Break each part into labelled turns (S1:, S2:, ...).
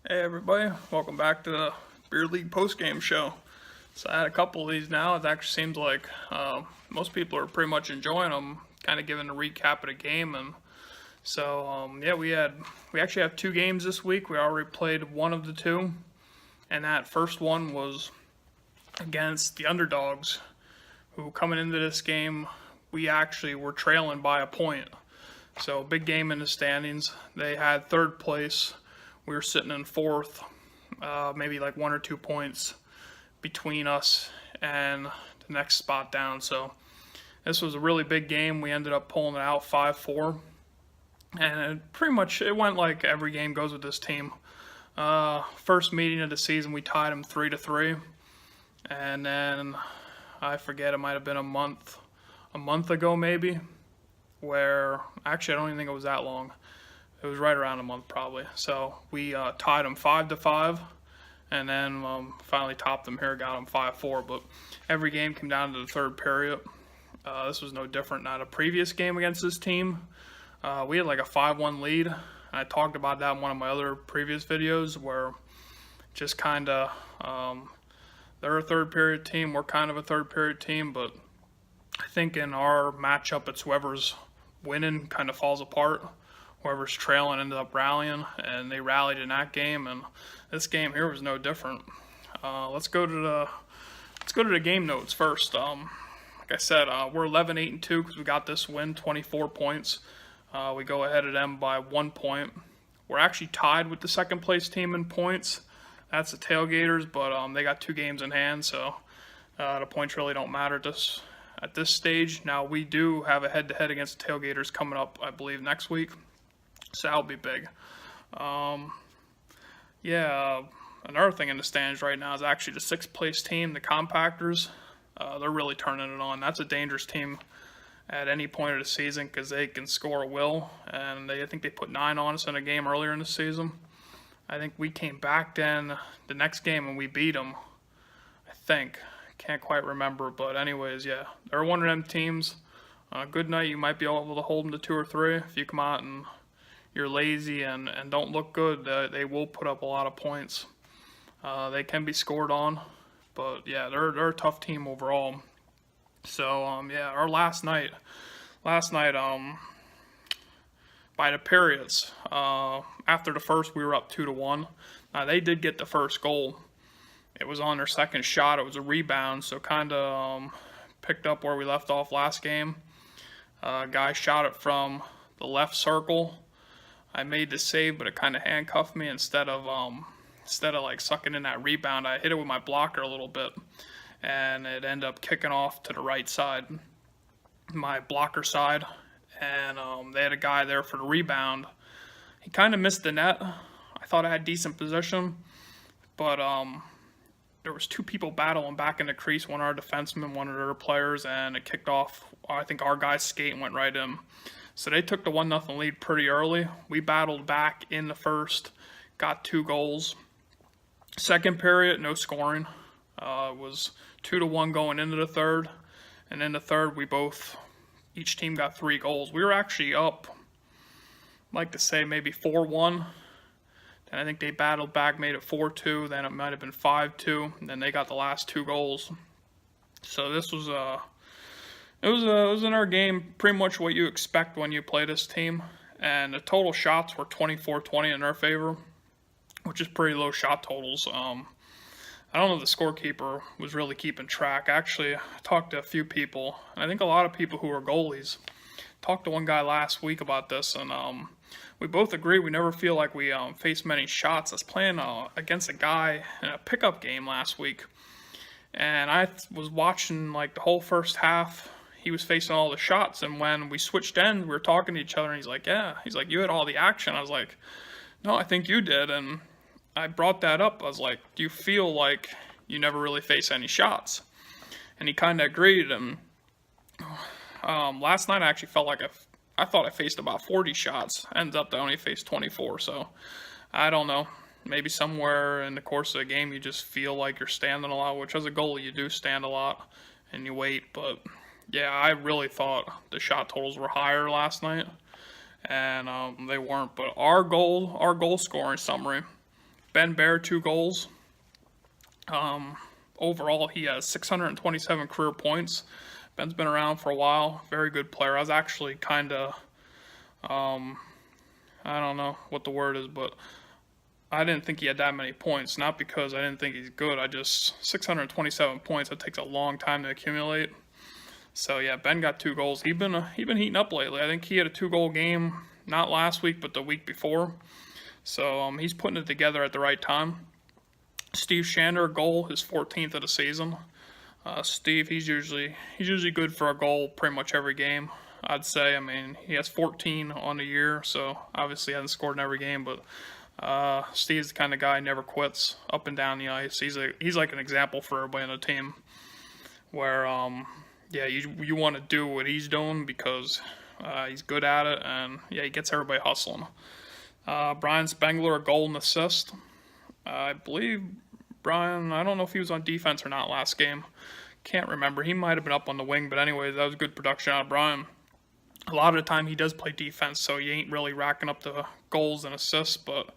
S1: Hey everybody, welcome back to the Beer League post-game show. So I had a couple of these now. It actually seems like most people are pretty much enjoying them, kind of giving a recap of the game. And so yeah, we actually have two games this week. We already played one of the two, and that first one was against the Underdogs, who coming into this game we actually were trailing by a point. So big game in the standings. They had third place. We were sitting in fourth, maybe like 1 or 2 points between us and the next spot down. So this was a really big game. We ended up pulling it out 5-4, and it went like every game goes with this team. First meeting of the season, we tied them 3-3, and then I forget, it might have been a month ago maybe, where actually I don't even think it was that long. It was right around a month probably. So we tied them 5-5, and then finally topped them here, got them 5-4. But every game came down to the third period. This was no different. Not a previous game against this team. We had like a 5-1 lead. I talked about that in one of my other previous videos, where just kind of they're a third period team. We're kind of a third period team, but I think in our matchup, it's whoever's winning kind of falls apart. Whoever's trailing ended up rallying, and they rallied in that game. And this game here was no different. Let's go to the game notes first. Like I said, we're 11-8-2 because we got this win, 24 points. We go ahead of them by 1 point. We're actually tied with the second place team in points. That's the Tailgaters, but they got 2 games in hand, so the points really don't matter at this stage. Now we do have a head-to-head against the Tailgaters coming up, I believe, next week. So that'll be big. Another thing in the stands right now is actually the 6th place team, the Compactors. They're really turning it on. That's a dangerous team at any point of the season because they can score at will. And I think they put 9 on us in a game earlier in the season. I think we came back then the next game and we beat them. I think. Can't quite remember. But anyways, yeah. They're one of them teams. Good night, you might be able to hold them to 2 or 3 if you come out and you're lazy and don't look good. They will put up a lot of points. They can be scored on, but yeah, they're a tough team overall. So our last night, by the periods, after the first we were up 2-1. They did get the first goal. It was on their second shot. It was a rebound, so kind of picked up where we left off last game. Guy shot it from the left circle. I made the save, but it kind of handcuffed me. Instead of like sucking in that rebound, I hit it with my blocker a little bit, and it ended up kicking off to the right side, my blocker side, and they had a guy there for the rebound. He kind of missed the net. I thought I had decent position, but there was 2 people battling back in the crease, one of our defensemen, one of their players, and it kicked off. I think our guy's skate and went right in. So they took the 1-0 lead pretty early. We battled back in the first, got 2 goals. Second period, no scoring. It was 2-1 going into the third. And in the third, each team got 3 goals. We were actually up, I'd like to say maybe 4-1. Then I think they battled back, made it 4-2. Then it might have been 5-2. And then they got the last 2 goals. So this was It was in our game pretty much what you expect when you play this team, and the total shots were 24-20 in our favor, which is pretty low shot totals. I don't know if the scorekeeper was really keeping track. Actually, I talked to a few people, and I think a lot of people who are goalies. Talked to one guy last week about this, and we both agree we never feel like we face many shots. I was playing against a guy in a pickup game last week, and I was watching like the whole first half. He was facing all the shots, and when we switched ends, we were talking to each other, and he's like, yeah. He's like, you had all the action. I was like, no, I think you did, and I brought that up. I was like, do you feel like you never really face any shots? And he kind of agreed, and last night I actually felt like I thought I faced about 40 shots. Ends up I only faced 24, so I don't know. Maybe somewhere in the course of the game you just feel like you're standing a lot, which as a goalie you do stand a lot, and you wait, but yeah, I really thought the shot totals were higher last night, and they weren't. But our goal scoring summary: Ben Bear, 2 goals. Overall, he has 627 career points. Ben's been around for a while. Very good player. I was actually kind of, I don't know what the word is, but I didn't think he had that many points. Not because I didn't think he's good. 627 points. That takes a long time to accumulate. So yeah, Ben got 2 goals. He's been heating up lately. I think he had a 2-goal game, not last week, but the week before. So he's putting it together at the right time. Steve Shander, goal, his 14th of the season. Steve, he's usually good for a goal pretty much every game, I'd say. I mean, he has 14 on the year, so obviously he hasn't scored in every game, but Steve's the kind of guy who never quits up and down the ice. He's like an example for everybody on the team, where yeah, you want to do what he's doing because he's good at it, and yeah, he gets everybody hustling. Brian Spengler, a goal and assist. I believe Brian, I don't know if he was on defense or not last game. Can't remember. He might have been up on the wing, but anyways, that was good production out of Brian. A lot of the time he does play defense, so he ain't really racking up the goals and assists, but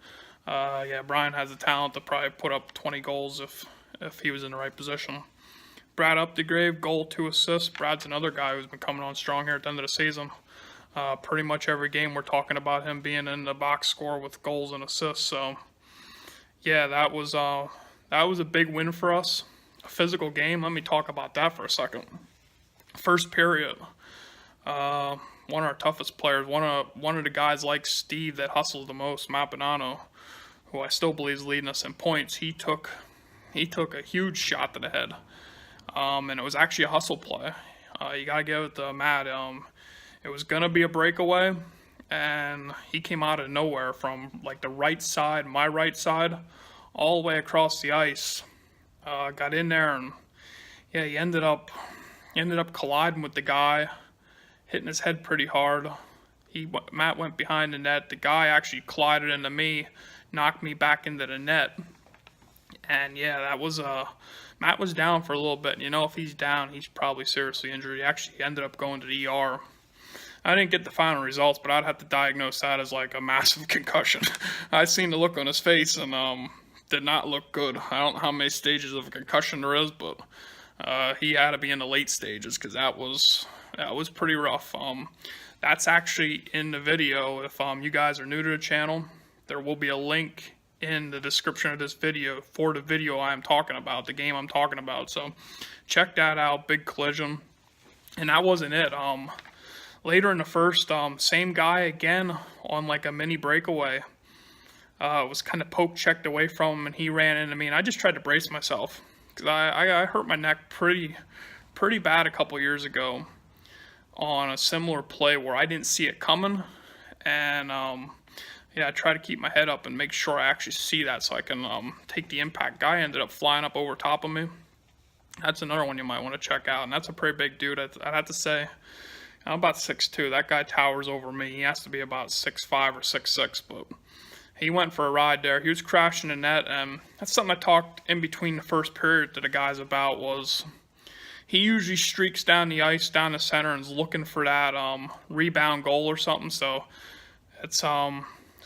S1: yeah, Brian has the talent to probably put up 20 goals if he was in the right position. Brad Updegrave, goal, 2 assists. Brad's another guy who's been coming on strong here at the end of the season. Pretty much every game we're talking about him being in the box score with goals and assists, so yeah, that was a big win for us. A physical game. Let me talk about that for a second. First period, one of our toughest players, one of the guys like Steve that hustles the most, Matt Bonanno, who I still believe is leading us in points. He took a huge shot to the head, and it was actually a hustle play. You gotta give it to Matt. It was gonna be a breakaway, and he came out of nowhere from like the right side, my right side, all the way across the ice. Got in there, and yeah, he ended up colliding with the guy, hitting his head pretty hard. Matt went behind the net. The guy actually collided into me, knocked me back into the net, and yeah, that was Matt was down for a little bit. You know, if he's down, he's probably seriously injured. He actually ended up going to the ER. I didn't get the final results, but I'd have to diagnose that as like a massive concussion. I seen the look on his face, and did not look good. I don't know how many stages of a concussion there is, but he had to be in the late stages because that was pretty rough. That's actually in the video. If you guys are new to the channel, there will be a link in the description of this video for the video I'm talking about, the game I'm talking about. So check that out. Big collision, and that wasn't it. Later in the first, same guy again on like a mini breakaway. Was kind of poke checked away from him, and he ran into me, and I just tried to brace myself because I hurt my neck pretty bad a couple years ago on a similar play where I didn't see it coming, and yeah, I try to keep my head up and make sure I actually see that so I can take the impact. Guy ended up flying up over top of me. That's another one you might want to check out, and that's a pretty big dude. I'd have to say. I'm about 6'2". That guy towers over me. He has to be about 6'5" or 6'6", but he went for a ride there. He was crashing the net, and that's something I talked in between the first period to the guys about. Was he usually streaks down the ice, down the center, and is looking for that rebound goal or something. So it's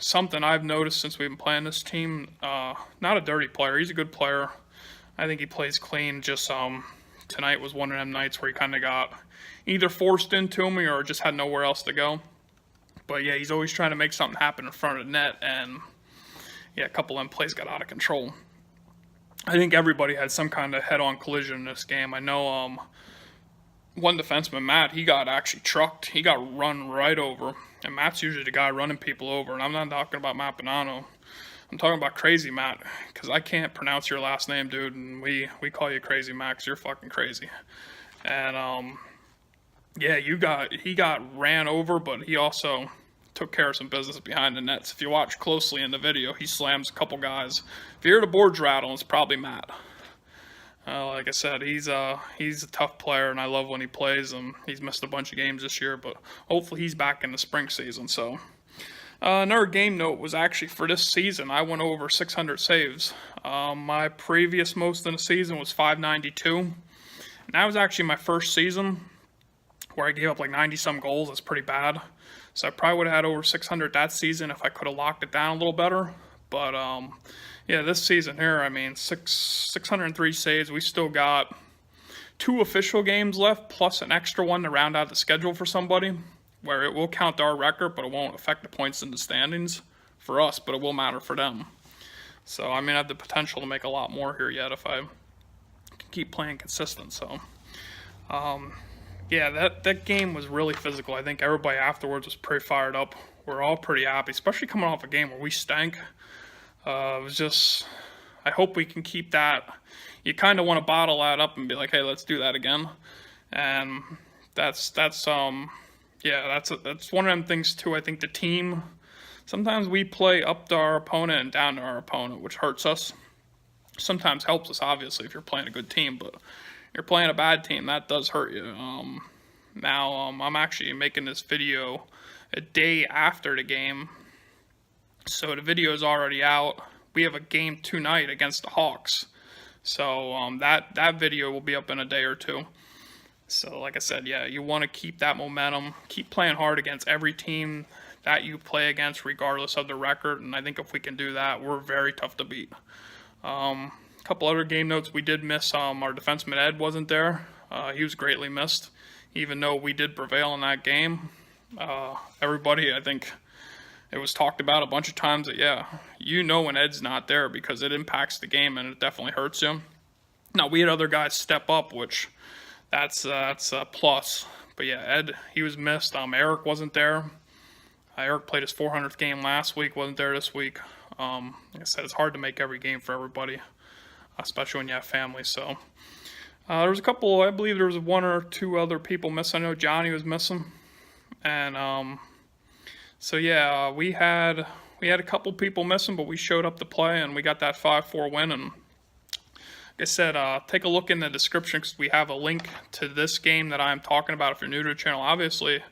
S1: something I've noticed since we've been playing this team. Not a dirty player. He's a good player. I think he plays clean. Just tonight was one of them nights where he kind of got either forced into me or just had nowhere else to go. But yeah, he's always trying to make something happen in front of the net, and yeah, a couple of them plays got out of control. I think everybody had some kind of head-on collision in this game. I know one defenseman, Matt, he got actually trucked. He got run right over, and Matt's usually the guy running people over, and I'm not talking about Matt Bonanno. I'm talking about Crazy Matt, because I can't pronounce your last name, dude, and we call you Crazy Matt because you're fucking crazy. And yeah, he got ran over, but he also took care of some business behind the nets. If you watch closely in the video, he slams a couple guys. If you hear the boards rattle, it's probably Matt. Like I said, he's a tough player, and I love when he plays. He's missed a bunch of games this year, but hopefully he's back in the spring season. So another game note was actually for this season, I went over 600 saves. My previous most in the season was 592. And that was actually my first season where I gave up like 90-some goals. That's pretty bad. So I probably would have had over 600 that season if I could have locked it down a little better. But yeah, this season here, I mean, 603 saves. We still got 2 official games left, plus an extra one to round out the schedule for somebody, where it will count our record, but it won't affect the points in the standings for us, but it will matter for them. So, I mean, I have the potential to make a lot more here yet if I can keep playing consistent. So, yeah, that game was really physical. I think everybody afterwards was pretty fired up. We're all pretty happy, especially coming off a game where we stank. It was just, I hope we can keep that. You kind of want to bottle that up and be like, hey, let's do that again. And that's one of them things too. I think the team, sometimes we play up to our opponent and down to our opponent, which hurts us. Sometimes helps us, obviously, if you're playing a good team, but you're playing a bad team, that does hurt you. Now, I'm actually making this video a day after the game, so the video is already out. We have a game tonight against the Hawks, so that video will be up in a day or two. So, like I said, yeah, you want to keep that momentum, keep playing hard against every team that you play against, regardless of the record, and I think if we can do that, we're very tough to beat. A couple other game notes, we did miss, our defenseman Ed wasn't there. He was greatly missed, even though we did prevail in that game. Everybody, I think, it was talked about a bunch of times that, yeah, you know when Ed's not there because it impacts the game and it definitely hurts you. Now, we had other guys step up, which that's a plus. But yeah, Ed, he was missed. Eric wasn't there. Eric played his 400th game last week, wasn't there this week. Like I said, it's hard to make every game for everybody, especially when you have families. So there was a couple, I believe there was 1 or 2 other people missing. I know Johnny was missing. And so yeah, we had a couple people missing, but we showed up to play and we got that 5-4 win. And like I said, take a look in the description because we have a link to this game that I'm talking about. If you're new to the channel, obviously,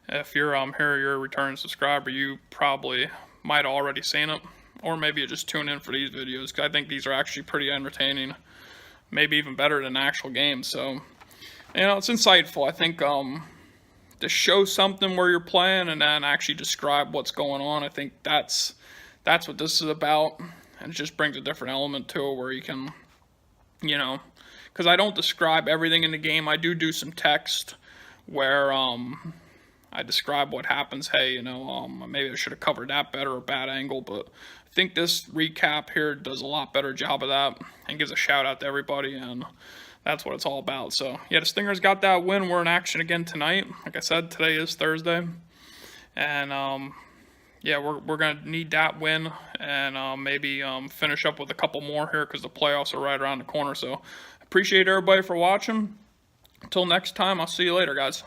S1: if you're here, you're a returning subscriber, you probably might have already seen it, or maybe you just tune in for these videos because I think these are actually pretty entertaining, maybe even better than actual games. So, you know, it's insightful. I think to show something where you're playing and then actually describe what's going on, I think that's what this is about, and it just brings a different element to it where you can, you know, because I don't describe everything in the game. I do some text where I describe what happens. Hey, you know, maybe I should have covered that better or bad angle, but I think this recap here does a lot better job of that and gives a shout out to everybody, and that's what it's all about. So yeah, the Stingers got that win. We're in action again tonight. Like I said, today is Thursday, and yeah, we're gonna need that win and maybe finish up with a couple more here because the playoffs are right around the corner. So appreciate everybody for watching. Until next time, I'll see you later, guys.